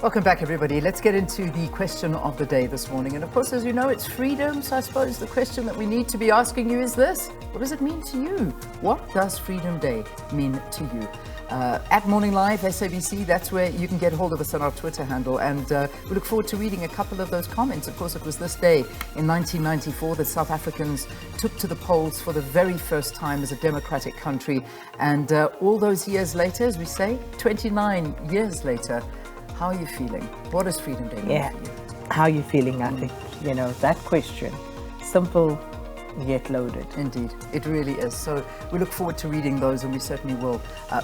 Welcome back, everybody. Let's get into the question of the day this morning. And of course, as you know, it's freedom. So I suppose the question that we need to be asking you is this: what does it mean to you? What does Freedom Day mean to you? At Morning Live, SABC, that's where you can get hold of us on our Twitter handle. And we look forward to reading a couple of those comments. Of course, it was this day in 1994 that South Africans took to the polls for the very first time as a democratic country. And all those years later, as we say, 29 years later, how are you feeling? What does Freedom Day mean for you? How are you feeling? I think, that question, simple yet loaded. Indeed, it really is. So we look forward to reading those, and we certainly will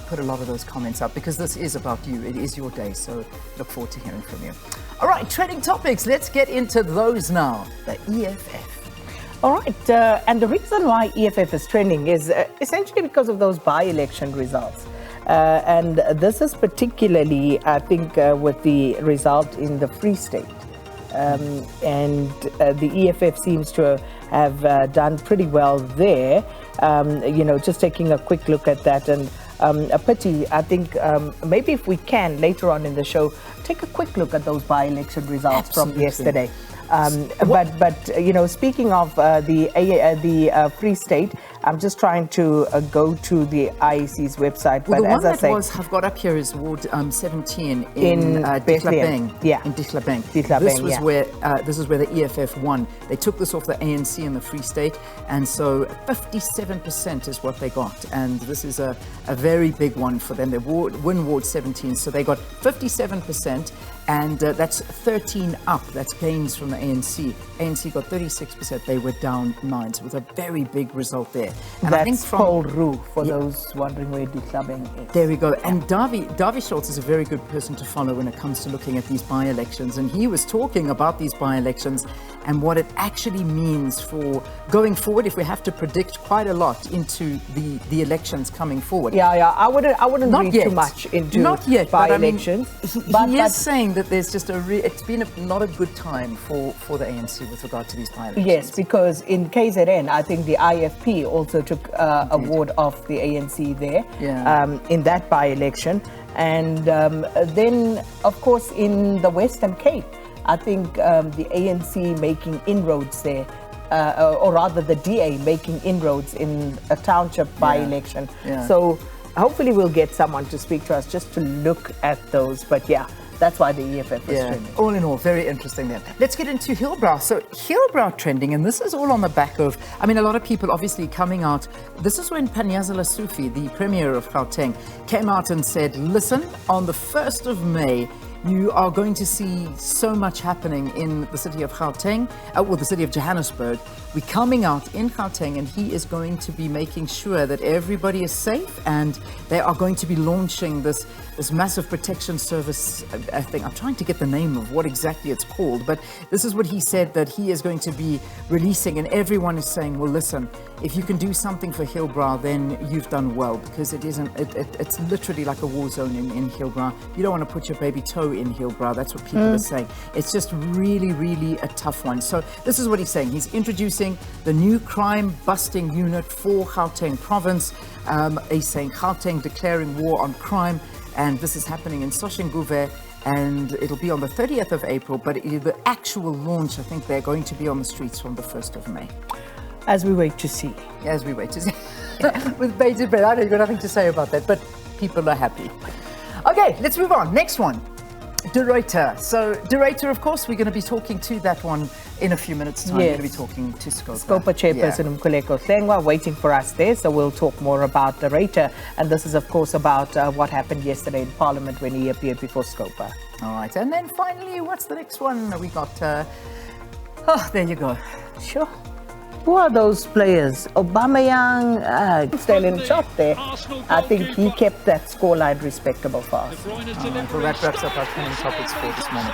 put a lot of those comments up because this is about you. It is your day, so look forward to hearing from you. All right, trending topics. Let's get into those now. The EFF. All right, and the reason why EFF is trending is essentially because of those by-election results. And this is particularly, I think, with the result in the Free State. And the EFF seems to have done pretty well there. Just taking a quick look at that, and a pity, I think, maybe if we can, later on in the show, take a quick look at those by-election results from yesterday. But speaking of the Free State, I'm just trying to go to the IEC's website. Well, but the as one I say, I've got up here is Ward 17 in Ditlabeng. Yeah, in Ditlabeng. This is where the EFF won. They took this off the ANC in the Free State, and so 57% is what they got. And this is a very big one for them. They win Ward 17, so they got 57%. And that's 13 up. That's gains from the ANC. ANC got 36%. They were down 9. So it was a very big result there. And that's I think Paul Roux, for those wondering where Ditlabeng is. There we go. And Davy Schultz is a very good person to follow when it comes to looking at these by-elections. And he was talking about these by-elections and what it actually means for going forward, if we have to predict quite a lot into the elections coming forward. I wouldn't read too much into by-elections. But he is saying that there's just it's been not a good time for the ANC with regard to these by-elections. Yes, because in KZN, I think the IFP also took a ward off the ANC there in that by-election. And then, of course, in the Western Cape, I think the ANC making inroads there, or rather the DA making inroads in a township by-election. So hopefully we'll get someone to speak to us just to look at those. But that's why the EFF is trending. All in all, very interesting then. Let's get into Hillbrow. So Hillbrow trending, and this is all on the back of, a lot of people obviously coming out. This is when Panyaza Lesufi, the Premier of Gauteng, came out and said, listen, on the 1st of May, you are going to see so much happening in the city of Gauteng, the city of Johannesburg. We're coming out in Gauteng, and he is going to be making sure that everybody is safe, and they are going to be launching this massive protection service. I think I'm trying to get the name of what exactly it's called, but this is what he said that he is going to be releasing, and everyone is saying, well, listen, if you can do something for Hillbrow, then you've done well, because it's literally like a war zone in Hillbrow. You don't want to put your baby toe in Hillbrow. That's what people are saying. It's just really, really a tough one. So this is what he's saying. He's introducing the new crime busting unit for Gauteng province. He's saying Gauteng declaring war on crime, and this is happening in Soshanguve, and it'll be on the 30th of April, but the actual launch, I think they're going to be on the streets from the 1st of May. As we wait to see. As we wait to see. With bated breath. I know you've got nothing to say about that, but people are happy. Okay, let's move on. Next one. De Ruyter. So De Ruyter, of course, we're going to be talking to that one in a few minutes' time. We're going to be talking to Scopa. Scopa chairperson Mkhuleko Hlengwa waiting for us there, so we'll talk more about De Ruyter. And this is, of course, about what happened yesterday in Parliament when he appeared before Scopa. All right, and then finally, what's the next one? We got, there you go. Sure. Who are those players? Aubameyang, still in shot there. I think he kept that scoreline respectable for us. All right, well, that wraps up our trending topics for this morning.